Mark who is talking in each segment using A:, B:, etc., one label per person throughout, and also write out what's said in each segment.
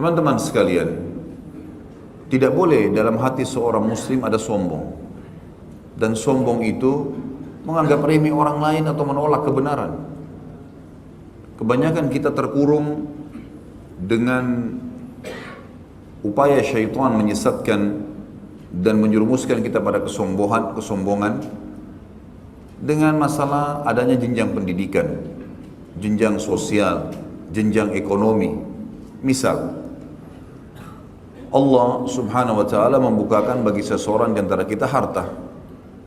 A: Teman-teman sekalian, tidak boleh dalam hati seorang muslim ada sombong. Dan sombong itu menganggap remeh orang lain atau menolak kebenaran. Kebanyakan kita terkurung dengan upaya syaitan menyesatkan dan menjerumuskan kita pada kesombongan dengan masalah adanya jenjang pendidikan, jenjang sosial, jenjang ekonomi. Misal, Allah subhanahu wa ta'ala membukakan bagi seseorang di antara kita harta,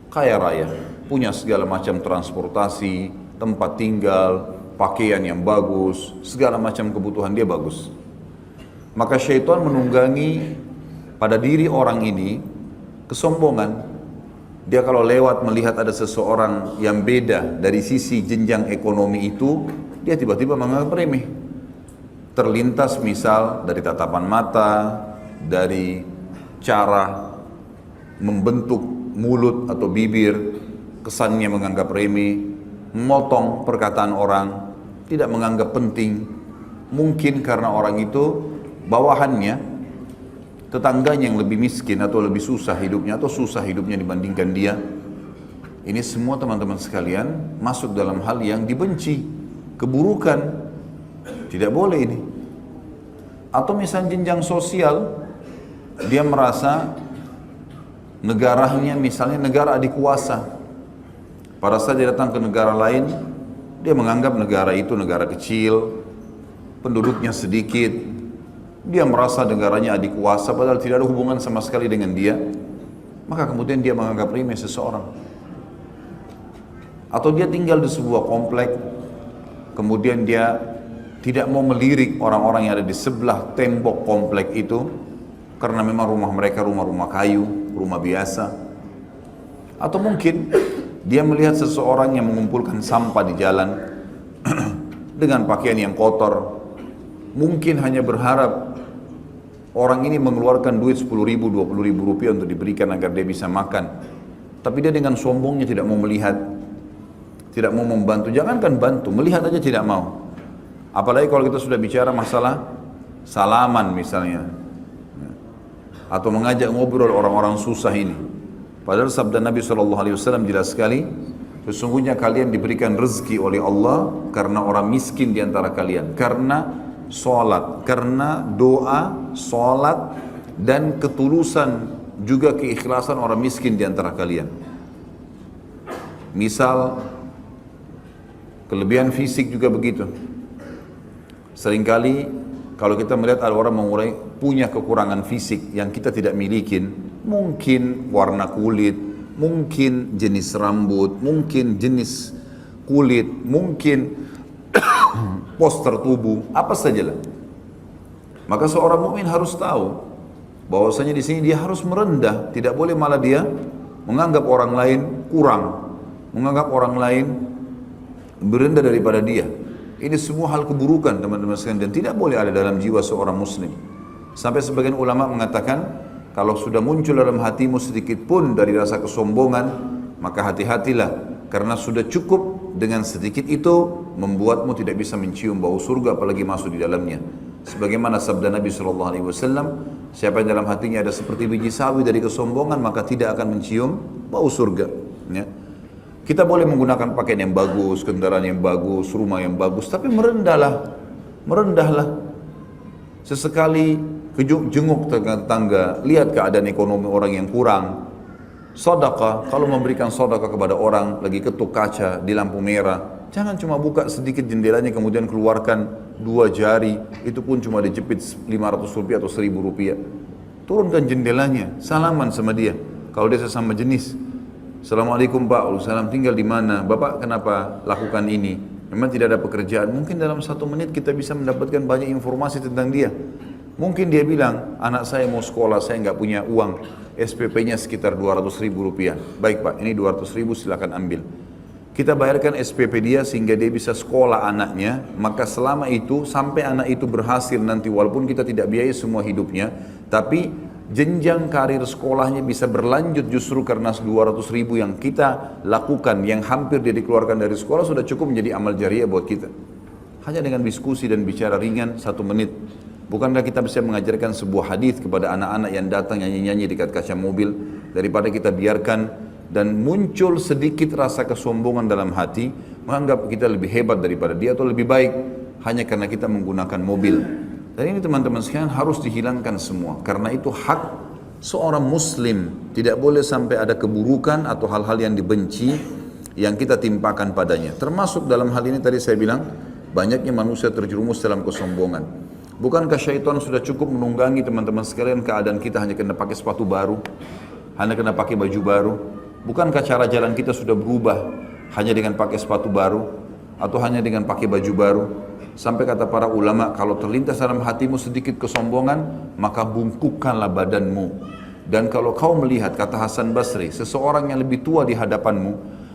A: kaya raya, punya segala macam transportasi, tempat tinggal, pakaian yang bagus, segala macam kebutuhan dia bagus. Maka syaitan menunggangi pada diri orang ini kesombongan. Dia kalau lewat melihat ada seseorang yang beda dari sisi jenjang ekonomi itu, dia tiba-tiba menganggap remeh. Terlintas misal dari tatapan mata, dari cara membentuk mulut atau bibir, kesannya menganggap remeh, memotong perkataan orang, tidak menganggap penting. Mungkin karena orang itu bawahannya, tetangganya yang lebih miskin atau lebih susah hidupnya atau susah hidupnya dibandingkan dia. Ini semua teman-teman sekalian masuk dalam hal yang dibenci, keburukan. Tidak boleh ini. Atau misalnya jenjang sosial, dia merasa negaranya misalnya negara adik kuasa. Pada saat dia datang ke negara lain, dia menganggap negara itu negara kecil, penduduknya sedikit. Dia merasa negaranya adik kuasa padahal tidak ada hubungan sama sekali dengan dia. Maka kemudian dia menganggap remeh seseorang. Atau dia tinggal di sebuah komplek, kemudian dia tidak mau melirik orang-orang yang ada di sebelah tembok komplek itu, karena memang rumah mereka rumah-rumah kayu, rumah biasa. Atau mungkin dia melihat seseorang yang mengumpulkan sampah di jalan dengan pakaian yang kotor. Mungkin hanya berharap orang ini mengeluarkan duit 10 ribu, 20 ribu rupiah untuk diberikan agar dia bisa makan. Tapi dia dengan sombongnya tidak mau melihat, tidak mau membantu. Jangankan bantu, melihat aja tidak mau. Apalagi kalau kita sudah bicara masalah salaman misalnya, atau mengajak ngobrol orang-orang susah ini. Padahal sabda Nabi SAW jelas sekali, sesungguhnya kalian diberikan rezeki oleh Allah karena orang miskin di antara kalian, karena sholat, karena doa, sholat, dan ketulusan juga keikhlasan orang miskin di antara kalian. Misal, kelebihan fisik juga begitu. Seringkali kalau kita melihat ada orang mengurai punya kekurangan fisik yang kita tidak miliki, mungkin warna kulit, mungkin jenis rambut, mungkin jenis kulit, mungkin poster tubuh, apa sajalah. Maka seorang mukmin harus tahu bahwasanya di sini dia harus merendah, tidak boleh malah dia menganggap orang lain kurang, menganggap orang lain berendah daripada dia. Ini semua hal keburukan teman-teman sekalian dan tidak boleh ada dalam jiwa seorang muslim. Sampai sebagian ulama mengatakan kalau sudah muncul dalam hatimu sedikit pun dari rasa kesombongan, maka hati-hatilah karena sudah cukup dengan sedikit itu membuatmu tidak bisa mencium bau surga apalagi masuk di dalamnya. Sebagaimana sabda Nabi SAW, siapa yang dalam hatinya ada seperti biji sawi dari kesombongan maka tidak akan mencium bau surga. Ya. Kita boleh menggunakan pakaian yang bagus, kendaraan yang bagus, rumah yang bagus, tapi merendahlah. Sesekali jenguk tetangga, lihat keadaan ekonomi orang yang kurang. Sedekah, kalau memberikan sedekah kepada orang lagi ketuk kaca di lampu merah, jangan cuma buka sedikit jendelanya kemudian keluarkan 2 jari, itu pun cuma dijepit 500 rupiah atau 1000 rupiah. Turunkan jendelanya, salaman sama dia. Kalau dia sesama jenis, Assalamualaikum Pak, salam, tinggal di mana? Bapak kenapa lakukan ini? Memang tidak ada pekerjaan. Mungkin dalam 1 menit kita bisa mendapatkan banyak informasi tentang dia. Mungkin dia bilang, anak saya mau sekolah, saya nggak punya uang. SPP-nya sekitar 200 ribu rupiah. Baik Pak, ini 200 ribu silakan ambil. Kita bayarkan SPP dia sehingga dia bisa sekolah anaknya. Maka selama itu, sampai anak itu berhasil nanti, walaupun kita tidak biayai semua hidupnya, tapi jenjang karir sekolahnya bisa berlanjut justru karena 200 ribu yang kita lakukan, yang hampir dia dikeluarkan dari sekolah sudah cukup menjadi amal jariah buat kita. Hanya dengan diskusi dan bicara ringan 1 menit. Bukankah kita bisa mengajarkan sebuah hadis kepada anak-anak yang datang nyanyi-nyanyi dekat kaca mobil, daripada kita biarkan dan muncul sedikit rasa kesombongan dalam hati, menganggap kita lebih hebat daripada dia atau lebih baik hanya karena kita menggunakan mobil. Dan ini teman-teman sekalian harus dihilangkan semua, karena itu hak seorang muslim, tidak boleh sampai ada keburukan atau hal-hal yang dibenci yang kita timpakan padanya. Termasuk dalam hal ini tadi saya bilang, banyaknya manusia terjerumus dalam kesombongan. Bukankah syaitan sudah cukup menunggangi teman-teman sekalian keadaan kita hanya kena pakai sepatu baru, hanya kena pakai baju baru? Bukankah cara jalan kita sudah berubah hanya dengan pakai sepatu baru atau hanya dengan pakai baju baru? Sampai kata para ulama, kalau terlintas dalam hatimu sedikit kesombongan, maka bungkukkanlah badanmu. Dan kalau kau melihat, kata Hasan Basri, seseorang yang lebih tua di hadapanmu,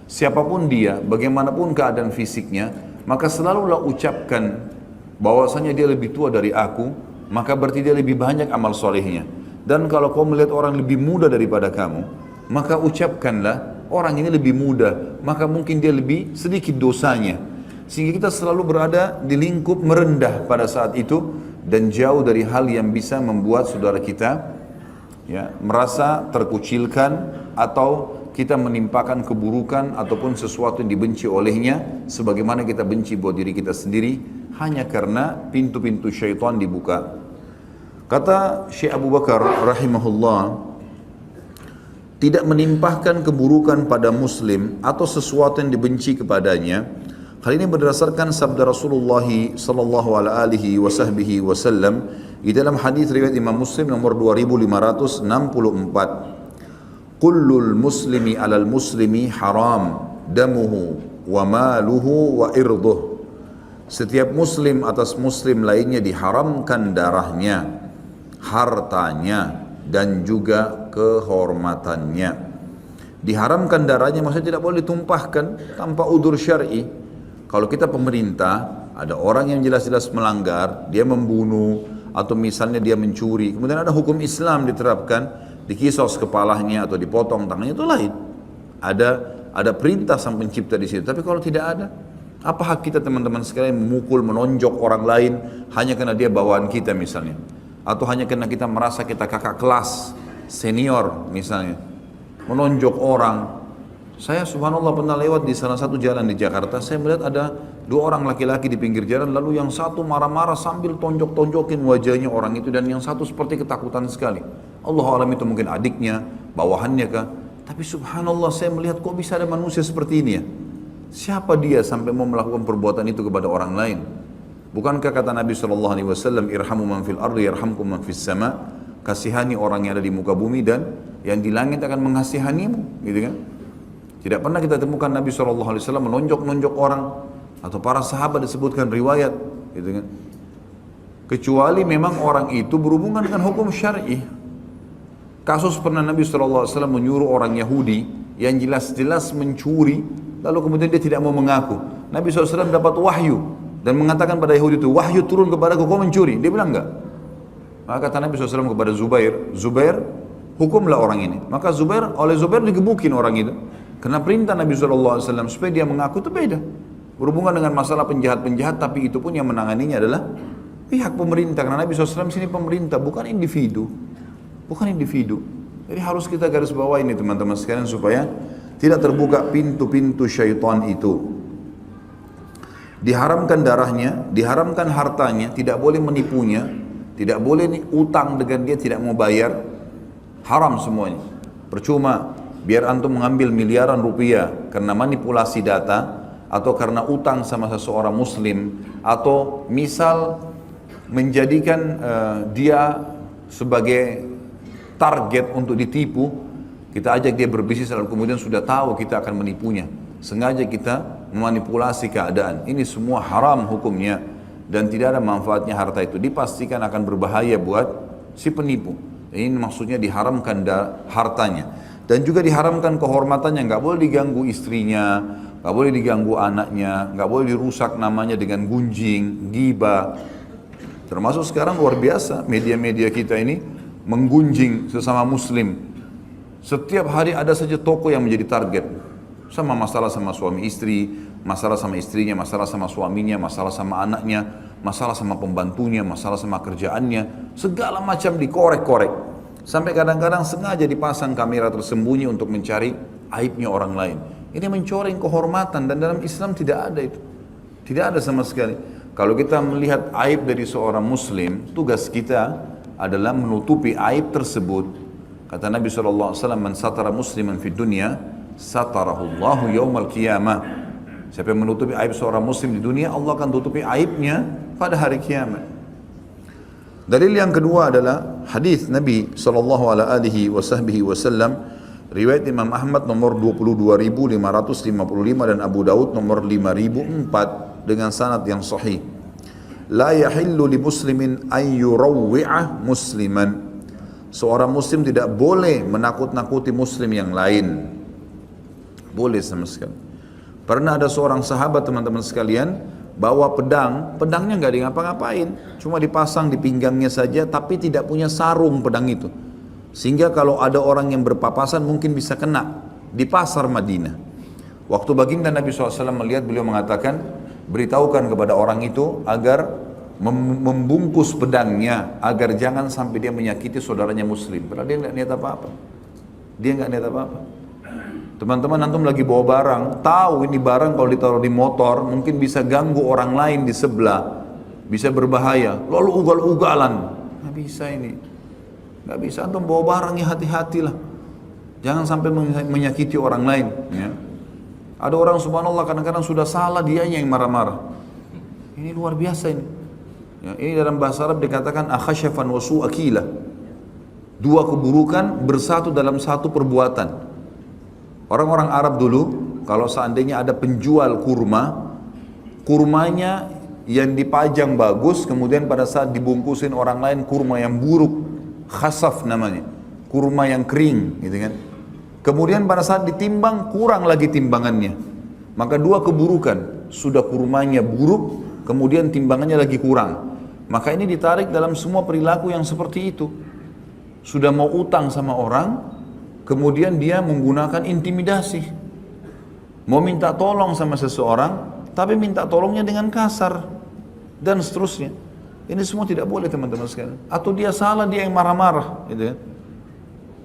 A: siapapun dia, bagaimanapun keadaan fisiknya, maka selalulah ucapkan bahwasanya dia lebih tua dari aku, maka berarti dia lebih banyak amal solehnya. Dan kalau kau melihat orang lebih muda daripada kamu, maka ucapkanlah orang ini lebih muda, maka mungkin dia lebih sedikit dosanya. Sehingga kita selalu berada di lingkup merendah pada saat itu dan jauh dari hal yang bisa membuat saudara kita ya, merasa terkucilkan atau kita menimpakan keburukan ataupun sesuatu yang dibenci olehnya, sebagaimana kita benci buat diri kita sendiri hanya karena pintu-pintu syaitan dibuka. Kata Syekh Abu Bakar rahimahullah, tidak menimpahkan keburukan pada muslim atau sesuatu yang dibenci kepadanya. Hal ini berdasarkan sabda Rasulullah sallallahu alaihi wasallam di dalam hadis riwayat Imam Muslim nomor 2564. Kullul muslimi alal muslimi haram damuhu wa maluhu wa irduh. Setiap muslim atas muslim lainnya diharamkan darahnya, hartanya, dan juga kehormatannya. Diharamkan darahnya maksudnya tidak boleh ditumpahkan tanpa udzur syar'i. Kalau kita pemerintah, ada orang yang jelas-jelas melanggar, dia membunuh atau misalnya dia mencuri, kemudian ada hukum Islam diterapkan, dikisos kepalanya atau dipotong tangannya, itu lain. Ada perintah sang pencipta di situ. Tapi kalau tidak ada, apa hak kita teman-teman sekalian memukul, menonjok orang lain hanya karena dia bawaan kita misalnya, atau hanya karena kita merasa kita kakak kelas, senior misalnya, menonjok orang. Saya subhanallah pernah lewat di salah satu jalan di Jakarta, saya melihat ada dua orang laki-laki di pinggir jalan, lalu yang satu marah-marah sambil tonjok-tonjokin wajahnya orang itu, dan yang satu seperti ketakutan sekali. Allah alam itu mungkin adiknya, bawahannya kah? Tapi subhanallah saya melihat kok bisa ada manusia seperti ini ya? Siapa dia sampai mau melakukan perbuatan itu kepada orang lain? Bukankah kata Nabi SAW, irhamu man fil ardi yarhamkum man fis sama, kasihani orang yang ada di muka bumi dan yang di langit akan mengasihanimu, gitu kan? Tidak pernah kita temukan Nabi SAW menonjok-nonjok orang atau para sahabat disebutkan riwayat, gitu kan? Kecuali memang orang itu berhubungan dengan hukum syar'i. Kasus pernah Nabi SAW menyuruh orang Yahudi yang jelas-jelas mencuri, lalu kemudian dia tidak mau mengaku. Nabi SAW dapat wahyu dan mengatakan pada Yahudi itu, wahyu turun kepadaku, kau mencuri. Dia bilang enggak. Maka kata Nabi SAW kepada Zubair, hukumlah orang ini. Maka oleh Zubair digebukin orang itu. Karena perintah Nabi SAW supaya dia mengaku itu beda. Berhubungan dengan masalah penjahat-penjahat, tapi itu pun yang menanganinya adalah pihak pemerintah. Karena Nabi SAW sini pemerintah, bukan individu. Bukan individu. Jadi harus kita garis bawah ini teman-teman sekalian, supaya tidak terbuka pintu-pintu syaitan itu. Diharamkan darahnya, diharamkan hartanya, tidak boleh menipunya, tidak boleh utang dengan dia tidak mau bayar. Haram semuanya. Percuma biar antum mengambil miliaran rupiah karena manipulasi data atau karena utang sama seseorang muslim, atau misal menjadikan dia sebagai target untuk ditipu. Kita ajak dia berbisnis lalu kemudian sudah tahu kita akan menipunya, sengaja kita memanipulasi keadaan. Ini semua haram hukumnya dan tidak ada manfaatnya. Harta itu dipastikan akan berbahaya buat si penipu. Ini maksudnya diharamkan hartanya. Dan juga diharamkan kehormatannya, nggak boleh diganggu istrinya, nggak boleh diganggu anaknya, nggak boleh dirusak namanya dengan gunjing, ghibah. Termasuk sekarang luar biasa media-media kita ini menggunjing sesama muslim. Setiap hari ada saja toko yang menjadi target. Sama masalah sama suami istri, masalah sama istrinya, masalah sama suaminya, masalah sama anaknya. masalah sama pembantunya, masalah sama kerjaannya, segala macam dikorek-korek. Sampai kadang-kadang sengaja dipasang kamera tersembunyi untuk mencari aibnya orang lain. Ini mencoreng kehormatan dan dalam Islam tidak ada itu. Tidak ada sama sekali. Kalau kita melihat aib dari seorang muslim, tugas kita adalah menutupi aib tersebut. Kata Nabi SAW, "Man satara musliman fid dunya, satarahullahu yaumal qiyamah." Siapa yang menutupi aib seorang muslim di dunia, Allah akan tutupi aibnya pada hari kiamat. Dalil yang kedua adalah hadis Nabi SAW, riwayat Imam Ahmad nomor 22.555 dan Abu Daud nomor 5.004 dengan sanad yang sahih. La yahillu li muslimin an yurawwi'a musliman. Seorang muslim tidak boleh menakut-nakuti muslim yang lain. Boleh sama sekali. Pernah ada seorang sahabat, teman-teman sekalian, bawa pedangnya nggak di ngapa-ngapain, cuma dipasang di pinggangnya saja, tapi tidak punya sarung pedang itu. Sehingga kalau ada orang yang berpapasan mungkin bisa kena di pasar Madinah. Waktu baginda Nabi SAW melihat, beliau mengatakan, beritahukan kepada orang itu agar membungkus pedangnya, agar jangan sampai dia menyakiti saudaranya muslim. Padahal dia nggak niat apa-apa. Dia nggak niat apa-apa. Teman-teman, antum lagi bawa barang, tahu ini barang kalau ditaruh di motor mungkin bisa ganggu orang lain di sebelah, bisa berbahaya, lalu ugal-ugalan. Nggak bisa ini, nggak bisa. Antum bawa barangnya hati-hatilah, jangan sampai menyakiti orang lain. Ya. Ada orang subhanallah kadang-kadang sudah salah, dia yang marah-marah. Ini luar biasa ini. Ya, ini dalam bahasa Arab dikatakan akhashafan wa su'akila. Dua keburukan bersatu dalam satu perbuatan. Orang-orang Arab dulu, kalau seandainya ada penjual kurma, kurmanya yang dipajang bagus, kemudian pada saat dibungkusin orang lain kurma yang buruk, khasaf namanya, kurma yang kering, gitu kan. Kemudian pada saat ditimbang kurang lagi timbangannya, maka dua keburukan, sudah kurmanya buruk, kemudian timbangannya lagi kurang. Maka ini ditarik dalam semua perilaku yang seperti itu. Sudah mau utang sama orang, kemudian dia menggunakan intimidasi. Mau minta tolong sama seseorang, tapi minta tolongnya dengan kasar. Dan seterusnya. Ini semua tidak boleh teman-teman sekalian. Atau dia salah, dia yang marah-marah. Gitu kan.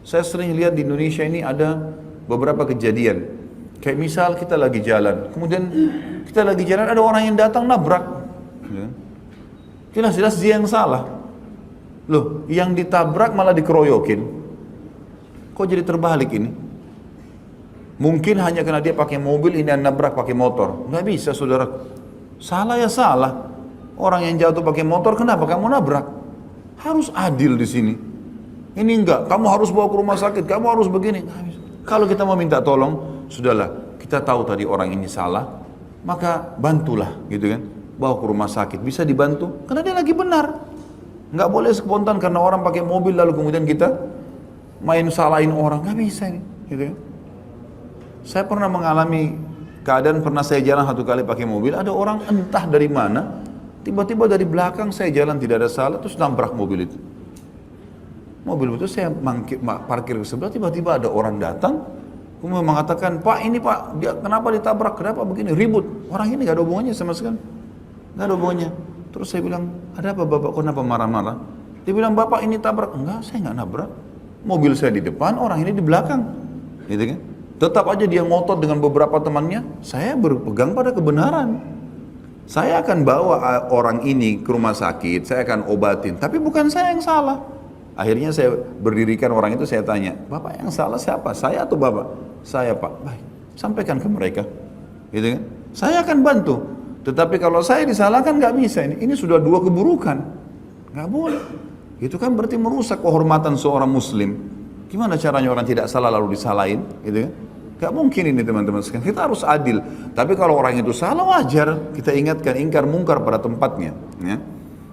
A: Saya sering lihat di Indonesia ini ada beberapa kejadian. Kayak misal kita lagi jalan. Kemudian kita lagi jalan, ada orang yang datang nabrak. Gitu kan. Jelas-jelas dia yang salah. Loh, yang ditabrak malah dikeroyokin. Kok jadi terbalik ini? Mungkin hanya karena dia pakai mobil, ini yang nabrak pakai motor. Nggak bisa saudara. Salah ya salah. Orang yang jatuh pakai motor, kenapa kamu nabrak? Harus adil di sini. Ini enggak, kamu harus bawa ke rumah sakit, kamu harus begini. Kalau kita mau minta tolong, sudahlah, kita tahu tadi orang ini salah, maka bantulah, gitu kan. Bawa ke rumah sakit, bisa dibantu, karena dia lagi benar. Nggak boleh spontan karena orang pakai mobil lalu kemudian kita main salahin orang, nggak bisa ini, gitu kan. Saya pernah mengalami keadaan, pernah saya jalan satu kali pakai mobil, ada orang entah dari mana, tiba-tiba dari belakang saya jalan tidak ada salah, terus nabrak mobil itu. Mobil itu saya parkir ke sebelah, tiba-tiba ada orang datang, kemudian mengatakan, Pak ini Pak, dia kenapa ditabrak, kenapa begini, ribut. Orang ini nggak ada hubungannya sama sekali, nggak ada hubungannya. Terus saya bilang, ada apa Bapak, kenapa marah-marah? Dia bilang, Bapak ini tabrak. Enggak, saya nggak nabrak. Mobil saya di depan, orang ini di belakang, gitu kan? Tetap aja dia ngotot dengan beberapa temannya. Saya berpegang pada kebenaran. Saya akan bawa orang ini ke rumah sakit, saya akan obatin. Tapi bukan saya yang salah. Akhirnya saya berdirikan orang itu, saya tanya, Bapak yang salah siapa? Saya atau Bapak? Saya Pak. Baik, sampaikan ke mereka, gitu kan? Saya akan bantu. Tetapi kalau saya disalahkan nggak bisa ini. Ini sudah dua keburukan, nggak boleh. Itu kan berarti merusak kehormatan seorang muslim. Gimana caranya orang tidak salah lalu disalahin, gitu kan? Gak mungkin ini teman-teman sekalian. Kita harus adil. Tapi kalau orang itu salah, wajar kita ingatkan, ingkar mungkar pada tempatnya. Ya.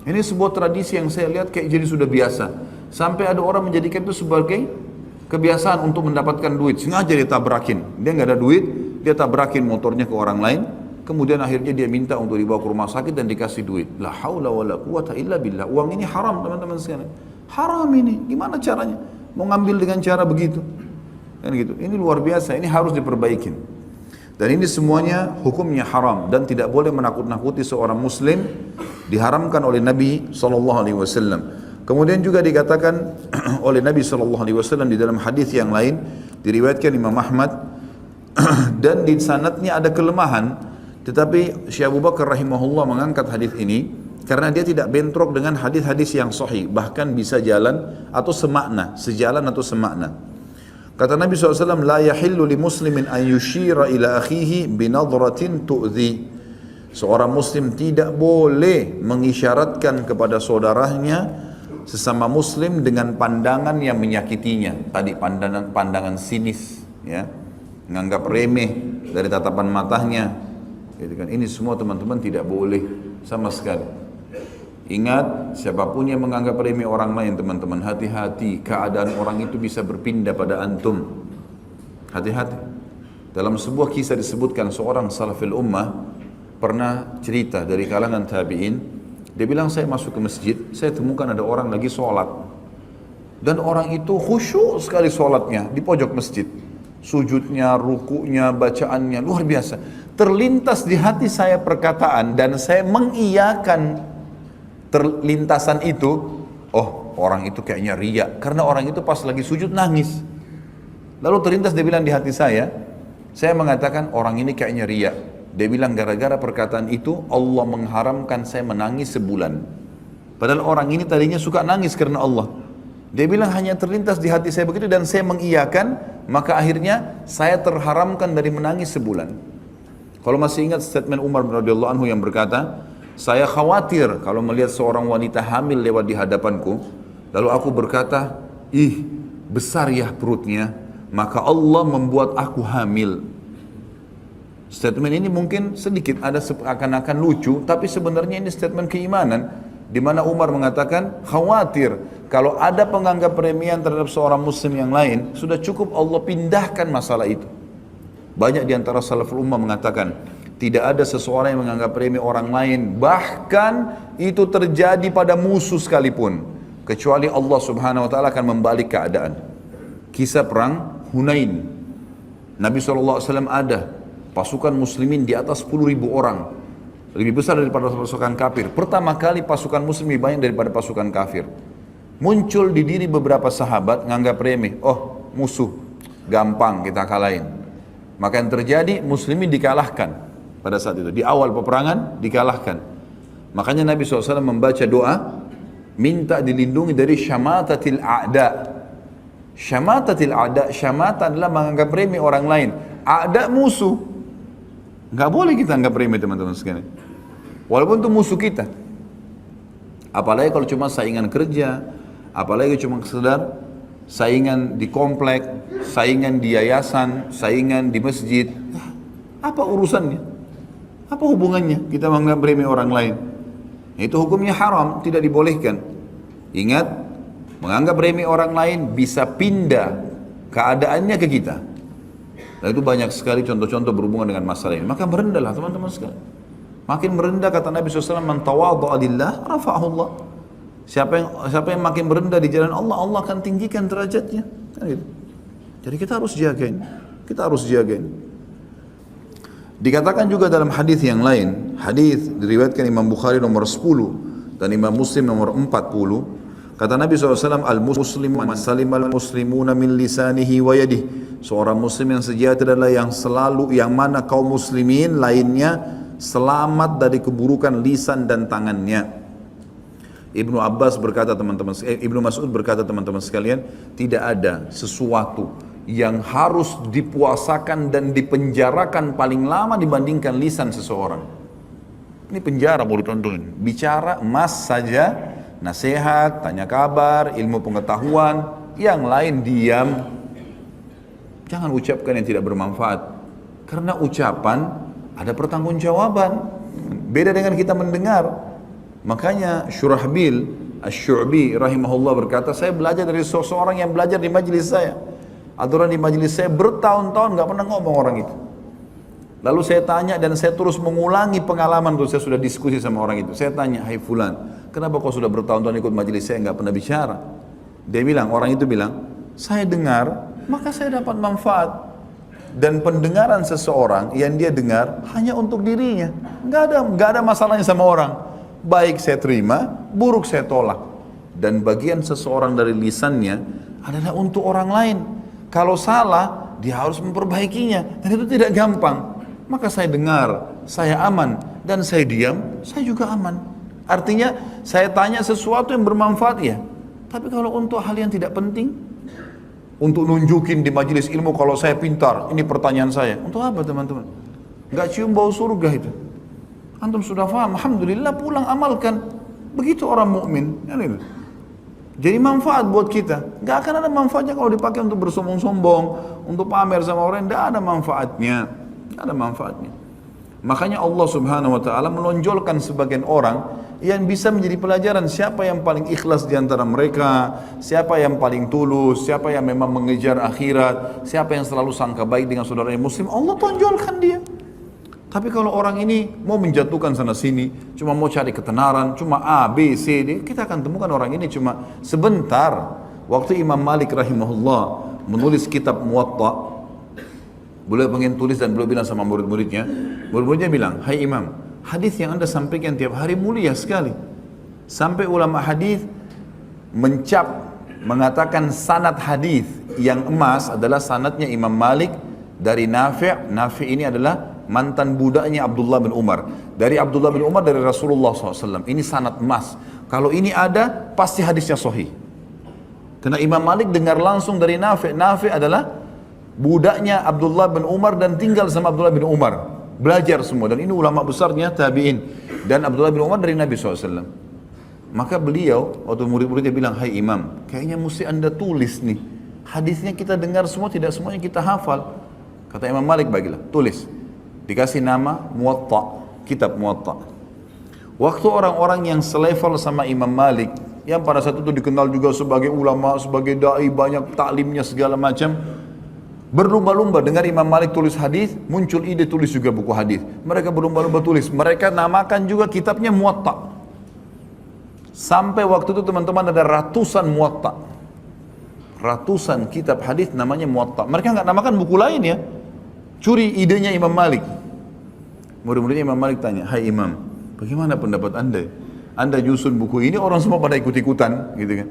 A: Ini sebuah tradisi yang saya lihat kayak jadi sudah biasa. Sampai ada orang menjadikan itu sebagai kebiasaan untuk mendapatkan duit. Sengaja dia tabrakin. Dia nggak ada duit, dia tabrakin motornya ke orang lain. Kemudian akhirnya dia minta untuk dibawa ke rumah sakit dan dikasih duit. La haula wala quwata illa billah. Uang ini haram teman-teman sekalian. Haram ini. Gimana caranya? Mau ngambil dengan cara begitu? Kan gitu. Ini luar biasa. Ini harus diperbaikin. Dan ini semuanya hukumnya haram dan tidak boleh menakut-nakuti seorang muslim, diharamkan oleh Nabi SAW. Kemudian juga dikatakan oleh Nabi SAW di dalam hadis yang lain, diriwayatkan Imam Ahmad, dan di sanadnya ada kelemahan, tetapi Syekh Abu Bakar rahimahullah mengangkat hadis ini karena dia tidak bentrok dengan hadis-hadis yang sahih, bahkan bisa jalan atau semakna, sejalan atau semakna. Kata Nabi SAW, la yahillu li muslimin an yushira ila akhihi binadratin tu'zi. Seorang muslim tidak boleh mengisyaratkan kepada saudaranya sesama muslim dengan pandangan yang menyakitinya. Tadi pandangan sinis, ya, menganggap remeh dari tatapan matanya. Gitu kan. Ini semua teman-teman tidak boleh sama sekali. Ingat, siapapun yang menganggap remeh orang lain, teman-teman, hati-hati, keadaan orang itu bisa berpindah pada antum. Hati-hati. Dalam sebuah kisah disebutkan seorang salafil ummah pernah cerita dari kalangan tabi'in. Dia bilang, saya masuk ke masjid, saya temukan ada orang lagi sholat. Dan orang itu khusyuk sekali sholatnya di pojok masjid. Sujudnya, rukunya, bacaannya, luar biasa. Terlintas di hati saya perkataan dan saya mengiyakan terlintasan itu, oh orang itu kayaknya riya, karena orang itu pas lagi sujud nangis. Lalu terlintas dia bilang di hati saya mengatakan orang ini kayaknya riya. Dia bilang gara-gara perkataan itu Allah mengharamkan saya menangis sebulan. Padahal orang ini tadinya suka nangis karena Allah. Dia bilang hanya terlintas di hati saya begitu dan saya mengiyakan, maka akhirnya saya terharamkan dari menangis sebulan. Kalau masih ingat statement Umar radhiyallahu anhu yang berkata, saya khawatir kalau melihat seorang wanita hamil lewat di hadapanku, lalu aku berkata, ih besar ya perutnya, maka Allah membuat aku hamil. Statement ini mungkin sedikit ada seakan-akan lucu, tapi sebenarnya ini statement keimanan, di mana Umar mengatakan khawatir kalau ada penganggap remeh terhadap seorang muslim yang lain, sudah cukup Allah pindahkan masalah itu. Banyak di antara salaful ummah mengatakan, tidak ada seseorang yang menganggap remeh orang lain, bahkan itu terjadi pada musuh sekalipun, kecuali Allah subhanahu wa ta'ala akan membalik keadaan. Kisah perang Hunain, Nabi SAW ada pasukan muslimin di atas 10.000 orang, lebih besar daripada pasukan kafir. Pertama kali pasukan muslim lebih banyak daripada pasukan kafir. Muncul di diri beberapa sahabat nganggap remeh, oh musuh, gampang kita kalahin. Maka yang terjadi, muslimin dikalahkan. Pada saat itu, di awal peperangan dikalahkan. Makanya Nabi SAW membaca doa, minta dilindungi dari syamatatil a'da. Syamatatil a'da, syamata adalah menganggap remeh orang lain. A'da musuh. Nggak boleh kita anggap remeh teman-teman sekalian. Walaupun itu musuh kita. Apalagi kalau cuma saingan kerja, apalagi cuma sekedar saingan di komplek, saingan di yayasan, saingan di masjid. Apa urusannya? Apa hubungannya kita menganggap remeh orang lain? Itu hukumnya haram, tidak dibolehkan. Ingat, menganggap remeh orang lain bisa pindah keadaannya ke kita. Nah, itu banyak sekali contoh-contoh berhubungan dengan masalah ini. Maka merendahlah teman-teman sekalian. Makin merendah kata Nabi SAW, man tawadha'a lillah rafa'ahu Allah. Siapa yang makin merendah di jalan Allah, Allah akan tinggikan derajatnya. Kan gitu. Jadi kita harus jagain. Kita harus jagain. Dikatakan juga dalam hadis yang lain, hadis diriwayatkan Imam Bukhari nomor 10 dan Imam Muslim nomor 40, kata Nabi SAW, al-muslim man salimal muslimuna min lisanihi wa yadihi. Seorang muslim yang sejati adalah yang selalu, yang mana kaum muslimin lainnya selamat dari keburukan lisan dan tangannya. Ibnu Abbas berkata teman-teman, Ibnu Mas'ud berkata teman-teman sekalian, tidak ada sesuatu yang harus dipuasakan dan dipenjarakan paling lama dibandingkan lisan seseorang. Ini penjara mau ditontonin. Bicara emas saja, nasihat, tanya kabar, ilmu pengetahuan, yang lain diam. Jangan ucapkan yang tidak bermanfaat. Karena ucapan ada pertanggungjawaban. Beda dengan kita mendengar. Makanya Syurahbil Asy-Syu'bi rahimahullah berkata, saya belajar dari seseorang yang belajar di majelis saya. Aturan di majelis saya bertahun-tahun nggak pernah ngomong orang itu. Lalu saya tanya dan saya terus mengulangi pengalaman itu. Saya sudah diskusi sama orang itu. Saya tanya, hai fulan, kenapa kau sudah bertahun-tahun ikut majelis saya nggak pernah bicara? Dia bilang, orang itu bilang, saya dengar, maka saya dapat manfaat. dan pendengaran seseorang yang dia dengar hanya untuk dirinya. Nggak ada masalahnya sama orang. Baik saya terima, buruk saya tolak. Dan bagian seseorang dari lisannya adalah untuk orang lain. Kalau salah, dia harus memperbaikinya. Dan itu tidak gampang. Maka saya dengar, saya aman. Dan saya diam, saya juga aman. Artinya, saya tanya sesuatu yang bermanfaat ya. Tapi kalau untuk hal yang tidak penting, untuk nunjukin di majelis ilmu kalau saya pintar, ini pertanyaan saya. Untuk apa teman-teman? Nggak cium bau surga itu. Antum sudah paham, alhamdulillah pulang amalkan. Begitu orang mukmin. Jadi manfaat buat kita. Nggak akan ada manfaatnya kalau dipakai untuk bersombong-sombong, untuk pamer sama orang. Nggak ada manfaatnya. Nggak ada manfaatnya. Makanya Allah Subhanahu Wa Taala menonjolkan sebagian orang yang bisa menjadi pelajaran siapa yang paling ikhlas di antara mereka, siapa yang paling tulus, siapa yang memang mengejar akhirat, siapa yang selalu sangka baik dengan saudaranya muslim. Allah tonjolkan dia. Tapi kalau orang ini mau menjatuhkan sana sini, cuma mau cari ketenaran, cuma A, B, C, D, kita akan temukan orang ini cuma sebentar. Waktu Imam Malik rahimahullah menulis kitab Muwatta, beliau pengen tulis dan beliau bilang sama murid-muridnya, murid-muridnya bilang, hai Imam, hadis yang anda sampaikan tiap hari mulia sekali. Sampai ulama hadis mencap, mengatakan sanad hadis yang emas adalah sanadnya Imam Malik dari Nafi'. Nafi' ini adalah mantan budaknya Abdullah bin Umar. Dari Abdullah bin Umar dari Rasulullah SAW. Ini sanad emas. Kalau ini ada, pasti hadisnya sahih. Karena Imam Malik dengar langsung dari Nafi'. Nafi' adalah budaknya Abdullah bin Umar dan tinggal sama Abdullah bin Umar. Belajar semua. Dan ini ulama besarnya tabi'in. Dan Abdullah bin Umar dari Nabi SAW. Maka beliau, waktu murid-muridnya bilang, hai Imam, kayaknya mesti anda tulis nih. Hadisnya kita dengar semua, tidak semuanya kita hafal. Kata Imam Malik, bagilah, tulis. Dikasih nama Muwatta, kitab Muwatta. Waktu orang-orang yang selevel sama Imam Malik, yang pada saat itu dikenal juga sebagai ulama, sebagai da'i, banyak taklimnya segala macam, berlumba-lumba dengar Imam Malik tulis hadis, muncul ide tulis juga buku hadis. Mereka berlumba-lumba tulis, mereka namakan juga kitabnya Muwatta. Sampai waktu itu teman-teman ada ratusan Muwatta. Ratusan kitab hadis namanya Muwatta. Mereka nggak namakan buku lain ya. Curi idenya Imam Malik. Murid-muridnya Imam Malik tanya, hai Imam, bagaimana pendapat anda? Anda nyusun buku ini, orang semua pada ikut-ikutan, gitu kan?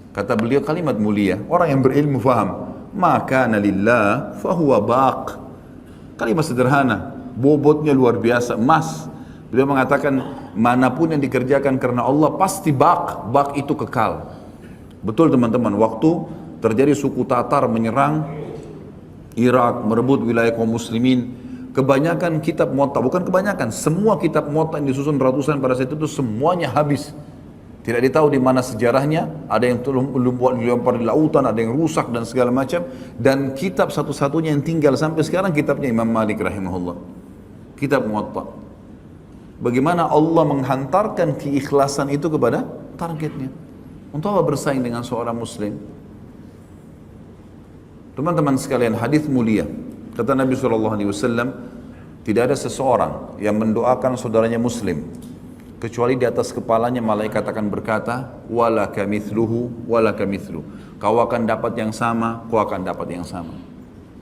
A: Kata beliau kalimat mulia, orang yang berilmu faham. Maka nalillah fahuwa baq. Kalimat sederhana, bobotnya luar biasa, emas. Beliau mengatakan, manapun yang dikerjakan karena Allah pasti baq. Baq itu kekal. Betul teman-teman, waktu terjadi suku Tatar menyerang Irak, merebut wilayah kaum muslimin, kebanyakan kitab Muwatta, bukan kebanyakan, semua kitab Muwatta yang disusun ratusan pada saat itu semuanya habis. Tidak ditahu di mana sejarahnya, ada yang dilempar di lautan, ada yang rusak dan segala macam. Dan kitab satu-satunya yang tinggal sampai sekarang kitabnya Imam Malik rahimahullah, kitab Muwatta. Bagaimana Allah menghantarkan keikhlasan itu kepada targetnya. Untuk apa bersaing dengan seorang muslim? Teman-teman sekalian, hadis mulia. Kata Nabi SAW, tidak ada seseorang yang mendoakan saudaranya muslim kecuali di atas kepalanya malaikat akan berkata, walaka mithluhu, walaka mithlu. Kau akan dapat yang sama, kau akan dapat yang sama.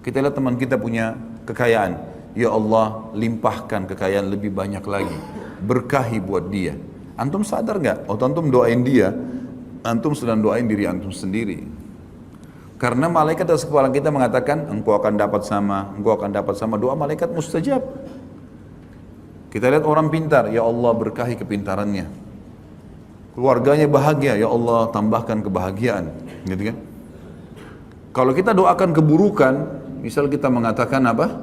A: Kita lihat teman kita punya kekayaan. Ya Allah, limpahkan kekayaan lebih banyak lagi. Berkahi buat dia. Antum sadar nggak? Waktu antum doain dia, antum sedang doain diri antum sendiri. Karena malaikat atas kepala kita mengatakan, engkau akan dapat sama, engkau akan dapat sama. Doa malaikat mustajab. Kita lihat orang pintar, ya Allah berkahi kepintarannya. Keluarganya bahagia, ya Allah tambahkan kebahagiaan. Gitu kan? Kalau kita doakan keburukan, misal kita mengatakan apa?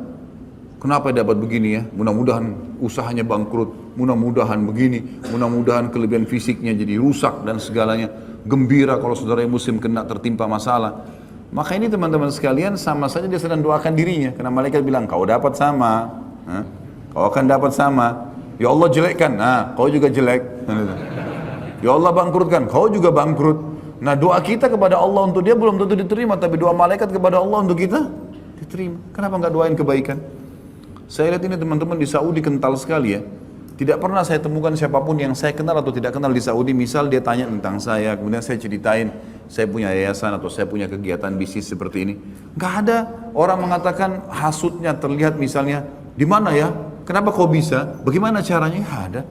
A: Kenapa dapat begini ya? Mudah-mudahan usahanya bangkrut, mudah-mudahan begini, mudah-mudahan kelebihan fisiknya jadi rusak dan segalanya. Gembira kalau saudara muslim kena tertimpa masalah. Maka ini teman-teman sekalian sama saja dia sedang doakan dirinya. Karena malaikat bilang, kau dapat sama, kau akan dapat sama. Ya Allah jelekkan, nah kau juga jelek. Ya Allah bangkrutkan, kau juga bangkrut. Nah doa kita kepada Allah untuk dia belum tentu diterima, tapi doa malaikat kepada Allah untuk kita diterima. Kenapa nggak doain kebaikan? Saya lihat ini teman-teman di Saudi kental sekali ya. Tidak pernah saya temukan siapapun yang saya kenal atau tidak kenal di Saudi, misal dia tanya tentang saya, kemudian saya ceritain, saya punya yayasan atau saya punya kegiatan bisnis seperti ini. Nggak ada orang mengatakan hasutnya terlihat misalnya, di mana ya? Kenapa kau bisa? Bagaimana caranya? Nggak ada.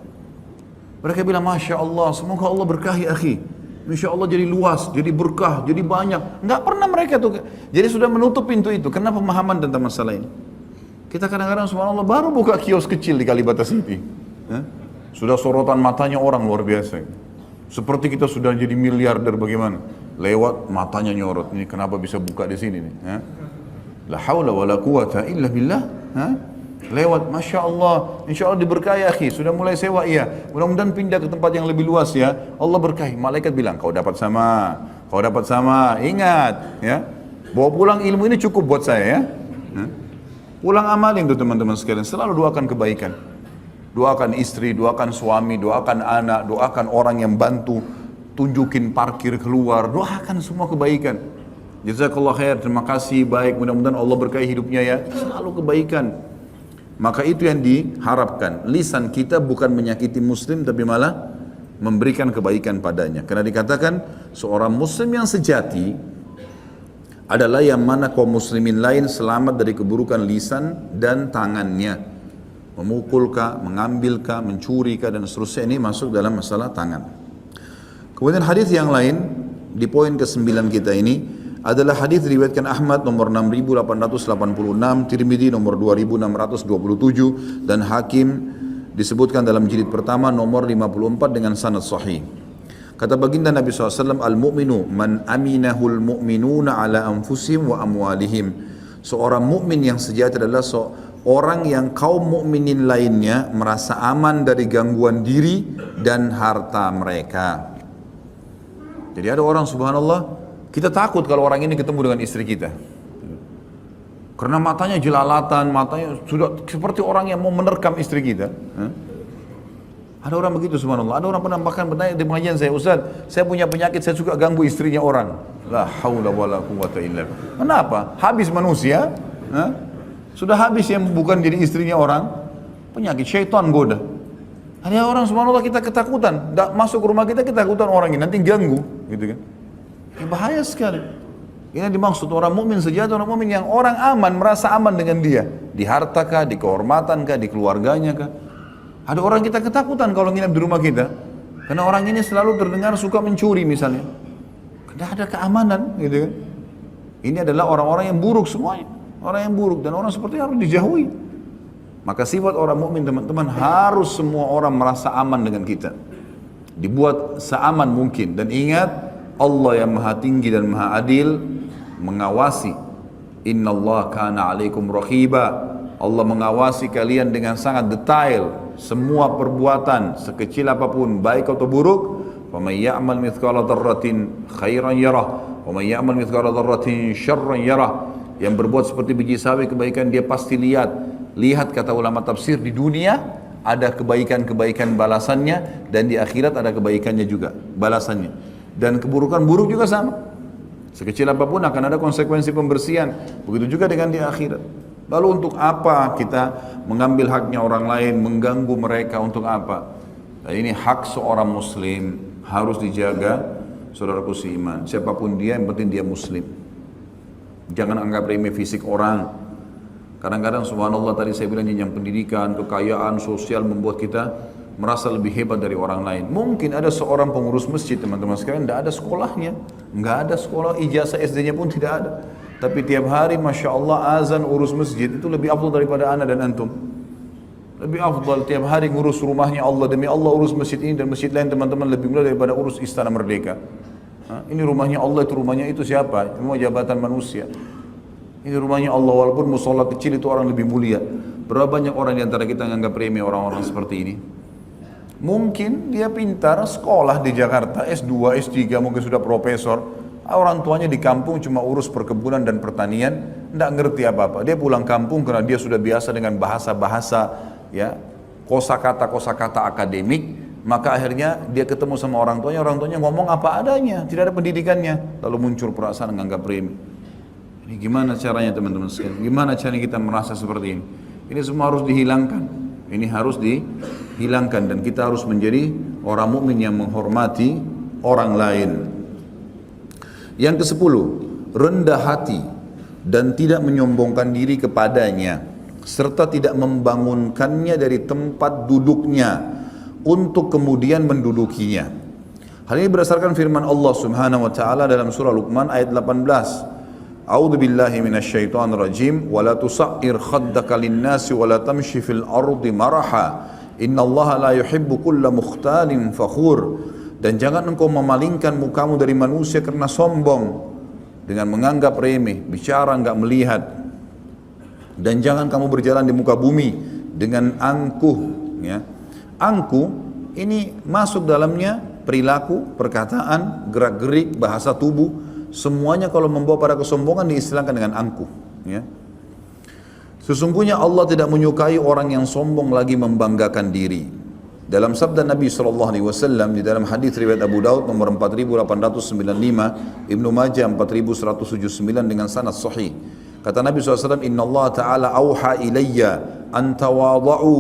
A: Mereka bilang, Masya Allah, semoga Allah berkahi akhi. Insya Allah jadi luas, jadi berkah, jadi banyak. Nggak pernah mereka tuh. Jadi sudah menutup pintu itu. Karena pemahaman tentang masalah ini. Kita kadang-kadang subhanallah baru buka kios kecil di Kalibata City. Sudah sorotan matanya orang luar biasa. Seperti kita sudah jadi miliarder bagaimana? Lewat matanya nyorot. Ini kenapa bisa buka di sini nih? La haula wa la quwata illa billah. Lewat, Masya Allah, insya Allah diberkahi akhi, sudah mulai sewa iya, mudah-mudahan pindah ke tempat yang lebih luas ya, Allah berkahi. Malaikat bilang, kau dapat sama, ingat ya, bawa pulang ilmu ini cukup buat saya ya, pulang amalin tuh teman-teman sekalian, selalu doakan kebaikan, doakan istri, doakan suami, doakan anak, doakan orang yang bantu, tunjukin parkir keluar, doakan semua kebaikan. Jazakallah khair, terima kasih, baik, mudah-mudahan Allah berkahi hidupnya ya, selalu kebaikan. Maka itu yang diharapkan. Lisan kita bukan menyakiti muslim tapi malah memberikan kebaikan padanya. Karena dikatakan seorang muslim yang sejati adalah yang mana kaum muslimin lain selamat dari keburukan lisan dan tangannya. Memukulkah, mengambilkah, mencurikah dan seterusnya, ini masuk dalam masalah tangan. Kemudian hadis yang lain di poin ke-9 kita ini adalah hadis riwayatkan Ahmad nomor 6886, Tirmidzi nomor 2627 dan Hakim disebutkan dalam jilid pertama nomor 54 dengan sanad sahih. Kata baginda Nabi SAW, al-mu'minu man aminahul mu'minuna ala anfusihim wa amwalihim. Seorang mukmin yang sejati adalah seorang yang kaum mukminin lainnya merasa aman dari gangguan diri dan harta mereka. Jadi ada orang subhanallah, kita takut kalau orang ini ketemu dengan istri kita. Karena matanya jelalatan, matanya sudah seperti orang yang mau menerkam istri kita. Ada orang begitu subhanallah. Ada orang pernah bahkan bertanya di pengajian saya, Ustaz, saya punya penyakit, saya suka ganggu istrinya orang. La haula wala quwata illa billah. Kenapa? Habis manusia, sudah habis yang bukan jadi istrinya orang, penyakit syaitan goda. Ada orang subhanallah kita ketakutan, masuk ke rumah kita ketakutan orang ini nanti ganggu, gitu kan? Bahaya sekali. Ini dimaksud orang mukmin sejati, orang mukmin yang orang aman, merasa aman dengan dia, di harta kah, di kehormatan kah, di keluarganya kah. Ada orang kita ketakutan kalau nginap di rumah kita, karena orang ini selalu terdengar suka mencuri misalnya. Tidak ada keamanan, gitu kan? Ini adalah orang-orang yang buruk semuanya, orang yang buruk dan orang seperti harus dijauhi. Maka sifat orang mukmin teman-teman harus semua orang merasa aman dengan kita, dibuat seaman mungkin. Dan ingat, Allah yang maha tinggi dan maha adil mengawasi. Innallaha kana alaikum raqiba. Allah mengawasi kalian dengan sangat detail semua perbuatan sekecil apapun baik atau buruk. Faman ya'mal mithqala dzarratin khairan yarah wa man ya'mal mithqala dzarratin syarran yarah. Yang berbuat seperti biji sawi kebaikan dia pasti lihat. Lihat kata ulama tafsir, di dunia ada kebaikan-kebaikan balasannya dan di akhirat ada kebaikannya juga balasannya. Dan keburukan buruk juga sama. Sekecil apapun akan ada konsekuensi pembersihan. Begitu juga dengan di akhirat. Lalu untuk apa kita mengambil haknya orang lain, mengganggu mereka, untuk apa? Nah, ini hak seorang muslim harus dijaga, saudaraku seiman. Siapapun dia, yang penting dia muslim. Jangan anggap remeh fisik orang. Kadang-kadang subhanallah tadi saya bilang jenjang pendidikan, kekayaan, sosial membuat kita merasa lebih hebat dari orang lain. Mungkin ada seorang pengurus masjid teman-teman sekalian, tidak ada sekolahnya, nggak ada sekolah, ijazah SD-nya pun tidak ada. Tapi tiap hari Masya Allah azan urus masjid itu lebih afdal daripada ana dan antum. Lebih afdal tiap hari ngurus rumahnya Allah, demi Allah urus masjid ini dan masjid lain teman-teman lebih mulia daripada urus Istana Merdeka. Ini rumahnya Allah, itu rumahnya itu siapa? Semua jabatan manusia. Ini rumahnya Allah, walaupun musola kecil itu orang lebih mulia. Berapa banyak orang di antara kita menganggap remeh orang-orang seperti ini? Mungkin dia pintar, sekolah di Jakarta, S2, S3, mungkin sudah profesor. Orang tuanya di kampung cuma urus perkebunan dan pertanian, tidak ngerti apa-apa. Dia pulang kampung karena dia sudah biasa dengan bahasa-bahasa, ya, kosakata akademik. Maka akhirnya dia ketemu sama orang tuanya ngomong apa adanya, tidak ada pendidikannya. Lalu muncul perasaan menganggap remeh. Ini gimana caranya teman-teman sekalian? Gimana caranya kita merasa seperti ini? Ini semua harus dihilangkan. Ini harus dihilangkan dan kita harus menjadi orang mukmin yang menghormati orang lain. Yang ke-10, rendah hati dan tidak menyombongkan diri kepadanya, serta tidak membangunkannya dari tempat duduknya untuk kemudian mendudukinya. Hal ini berdasarkan firman Allah Subhanahu wa taala dalam surah Luqman ayat 18. A'udzu billahi minasyaitonir rajim wa la tusa'ir khaddaka lin-nasi wa la tamshi fil ardi maraha innallaha la yuhibbu kulla mukhtalin fakhur. Dan jangan engkau memalingkan mukamu dari manusia karena sombong dengan menganggap remeh, bicara enggak melihat. Dan jangan kamu berjalan di muka bumi dengan angkuh, ya. Angkuh ini masuk dalamnya perilaku, perkataan, gerak-gerik, bahasa tubuh, semuanya kalau membawa pada kesombongan diistilahkan dengan angkuh, ya. Sesungguhnya Allah tidak menyukai orang yang sombong lagi membanggakan diri. Dalam sabda Nabi SAW di dalam hadis riwayat Abu Daud nomor 4895, Ibnu Majah 4179 dengan sanad sahih. Kata Nabi SAW, Inna Allah Ta'ala awha ilayya an tawada'u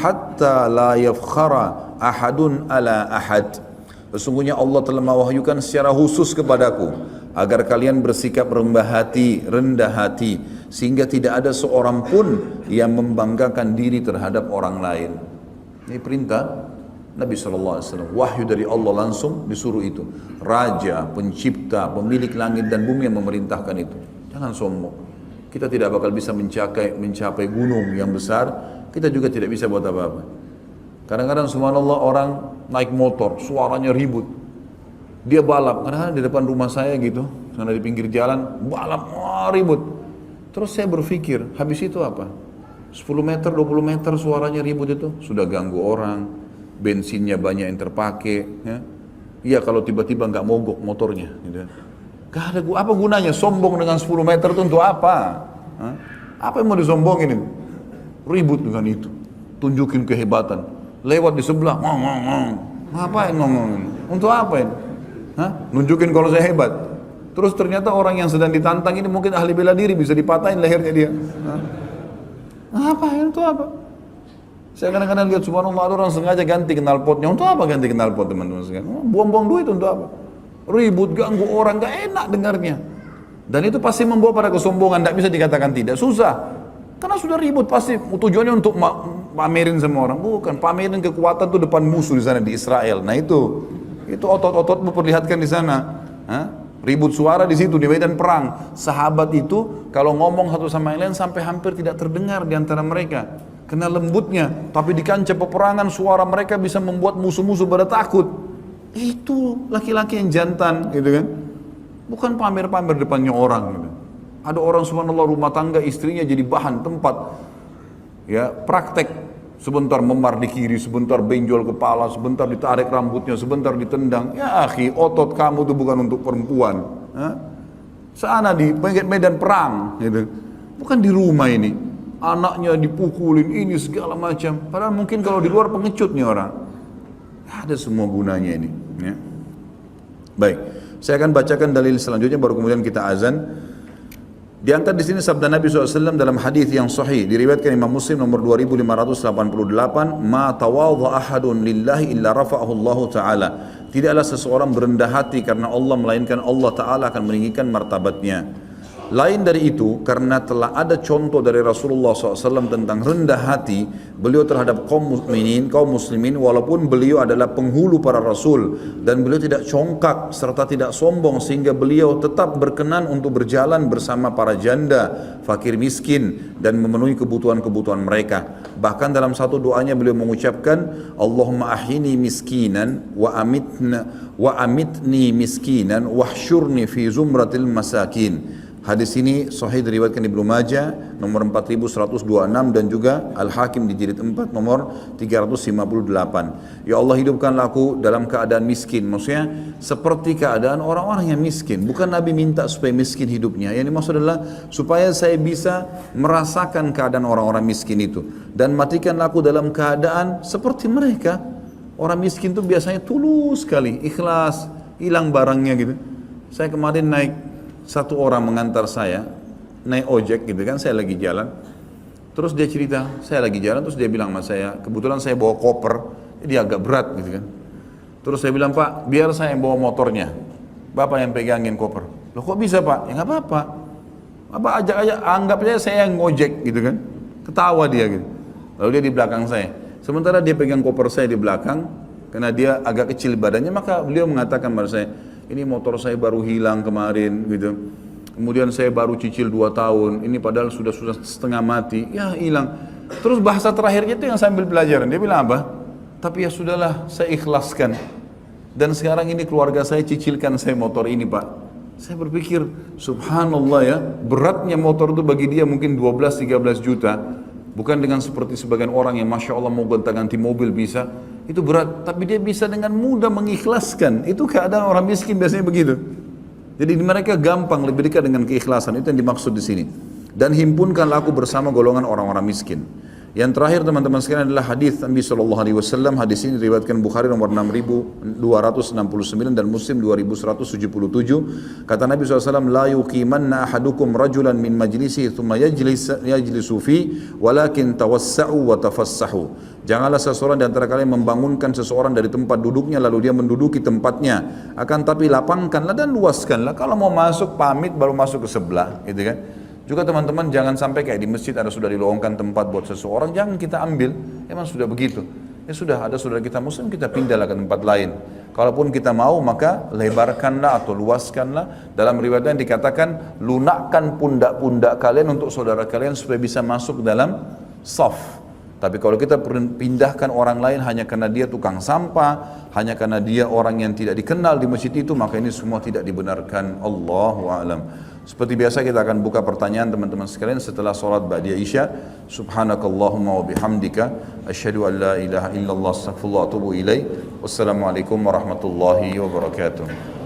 A: hatta la yafkhara ahadun ala ahad. Sesungguhnya Allah telah mewahyukan secara khusus kepadaku agar kalian bersikap rendah hati sehingga tidak ada seorang pun yang membanggakan diri terhadap orang lain. Ini perintah Nabi SAW, wahyu dari Allah langsung disuruh itu. Raja, pencipta, pemilik langit dan bumi yang memerintahkan itu. Jangan sombong. Kita tidak bakal bisa mencapai gunung yang besar, kita juga tidak bisa buat apa-apa. Kadang-kadang subhanallah orang naik motor, suaranya ribut. Dia balap, kadang-kadang di depan rumah saya gitu, karena di pinggir jalan, balap, ribut. Terus saya berpikir, habis itu apa? 10 meter, 20 meter suaranya ribut itu, sudah ganggu orang, bensinnya banyak yang terpakai. Iya kalau tiba-tiba nggak mogok motornya. Gitu. Gak ada apa gunanya, sombong dengan 10 meter itu untuk apa? Apa yang mau disombongin itu? Ribut dengan itu, tunjukin kehebatan. Lewat di sebelah, ngapain ngomongin? Untuk apa ini? Nunjukin kalau saya hebat. Terus ternyata orang yang sedang ditantang ini mungkin ahli bela diri, bisa dipatahin lehernya dia. Apa itu apa? Saya kadang-kadang lihat subhanallah ada orang sengaja ganti knalpotnya. Untuk apa ganti knalpot teman-teman sekalian? Buang-buang duit untuk apa? Ribut, ganggu orang, gak enak dengarnya. Dan itu pasti membawa pada kesombongan, tidak bisa dikatakan tidak. Susah. Karena sudah ribut pasti tujuannya untuk pamerin sama orang. Bukan, pamerin kekuatan tuh depan musuh di sana di Israel. Nah itu otot-otot memperlihatkan di sana. Ribut suara di situ di medan perang. Sahabat itu kalau ngomong satu sama yang lain sampai hampir tidak terdengar di antara mereka. Kena lembutnya, tapi di kancah peperangan suara mereka bisa membuat musuh-musuh pada takut. Itu laki-laki yang jantan, gitu kan? Bukan pamer-pamer depannya orang. Gitu. Ada orang subhanallah rumah tangga istrinya jadi bahan tempat, ya praktek. Sebentar memar di kiri, sebentar benjol kepala, sebentar ditarik rambutnya, sebentar ditendang. Ya akhi, otot kamu itu bukan untuk perempuan. Sana di medan perang, gitu. Bukan di rumah ini. Anaknya dipukulin ini segala macam. Padahal mungkin kalau di luar pengecut nih orang. Ada semua gunanya ini. Ya. Baik, saya akan bacakan dalil selanjutnya baru kemudian kita azan. Diangkat di sini sabda Nabi SAW dalam hadis yang sahih diriwayatkan Imam Muslim nomor 2588, ma tawadha ahadun lillahi illa rafa'ahu Allah Ta'ala. Tidaklah seseorang berendah hati karena Allah, melainkan Allah Ta'ala akan meninggikan martabatnya. Lain dari itu, karena telah ada contoh dari Rasulullah SAW tentang rendah hati beliau terhadap kaum muslimin, walaupun beliau adalah penghulu para rasul, dan beliau tidak congkak serta tidak sombong, sehingga beliau tetap berkenan untuk berjalan bersama para janda, fakir miskin, dan memenuhi kebutuhan-kebutuhan mereka. Bahkan dalam satu doanya beliau mengucapkan, Allahumma ahini miskinan wa amitni miskinan wahsyurni fi zumratil masakin. Hadis ini sahih diriwayatkan Ibnu Majah nomor 4126 dan juga Al-Hakim di jilid 4 nomor 358. Ya Allah, hidupkanlah aku dalam keadaan miskin. Maksudnya seperti keadaan orang-orang yang miskin. Bukan Nabi minta supaya miskin hidupnya. Yang dimaksud adalah supaya saya bisa merasakan keadaan orang-orang miskin itu. Dan matikanlah aku dalam keadaan seperti mereka. Orang miskin itu biasanya tulus sekali, ikhlas, hilang barangnya gitu. Saya kemarin naik, satu orang mengantar saya naik ojek gitu kan, saya lagi jalan, terus dia cerita saya lagi jalan, terus dia bilang sama saya, kebetulan saya bawa koper, dia agak berat gitu kan, terus saya bilang, Pak biar saya yang bawa motornya, Bapak yang pegangin koper. Loh kok bisa Pak? Ya nggak apa-apa. Apa ajak aja, anggap aja saya yang ngojek gitu kan. Ketawa dia gitu. Lalu dia di belakang saya. Sementara dia pegang koper saya di belakang, karena dia agak kecil badannya, maka beliau mengatakan pada saya, ini motor saya baru hilang kemarin gitu. Kemudian saya baru cicil 2 tahun, ini padahal sudah setengah mati, ya hilang. Terus bahasa terakhirnya itu yang sambil pelajaran, dia bilang apa? Tapi ya sudahlah, saya ikhlaskan. Dan sekarang ini keluarga saya cicilkan saya motor ini Pak. Saya berpikir, subhanallah ya, beratnya motor itu bagi dia mungkin 12-13 juta. Bukan dengan seperti sebagian orang yang Masya Allah mau gonta-ganti mobil bisa. Itu berat, tapi dia bisa dengan mudah mengikhlaskan. Itu keadaan orang miskin biasanya begitu. Jadi mereka gampang, lebih dekat dengan keikhlasan. Itu yang dimaksud di sini. Dan himpunkanlah aku bersama golongan orang-orang miskin. Yang terakhir teman-teman sekalian adalah hadis Nabi SAW. Hadis ini diriwayatkan Bukhari nomor 6269 dan Muslim 2177. Kata Nabi SAW, la yuqimanna ahadukum rajulan min majlisi thumma yajlisu fi walakin tawassa'u wa tafassahu. Janganlah seseorang di antara kalian membangunkan seseorang dari tempat duduknya lalu dia menduduki tempatnya. Akan tapi lapangkanlah dan luaskanlah. Kalau mau masuk pamit baru masuk ke sebelah, gitu kan? Juga teman-teman jangan sampai kayak di masjid ada sudah dilowongkan tempat buat seseorang, jangan kita ambil, emang sudah begitu. Ya sudah, ada saudara kita muslim, kita pindahlah ke tempat lain. Kalaupun kita mau maka lebarkanlah atau luaskanlah. Dalam riwayat yang dikatakan, lunakkan pundak-pundak kalian untuk saudara kalian supaya bisa masuk dalam saf. Tapi kalau kita pindahkan orang lain hanya karena dia tukang sampah, hanya karena dia orang yang tidak dikenal di masjid itu, maka ini semua tidak dibenarkan. Allahu a'lam. Seperti biasa kita akan buka pertanyaan teman-teman sekalian setelah sholat ba'da isya. Subhanakallahumma wa bihamdika asyhadu an la ilaha illallah astaghfirullah wa atubu ilaih. Wassalamualaikum warahmatullahi wabarakatuh.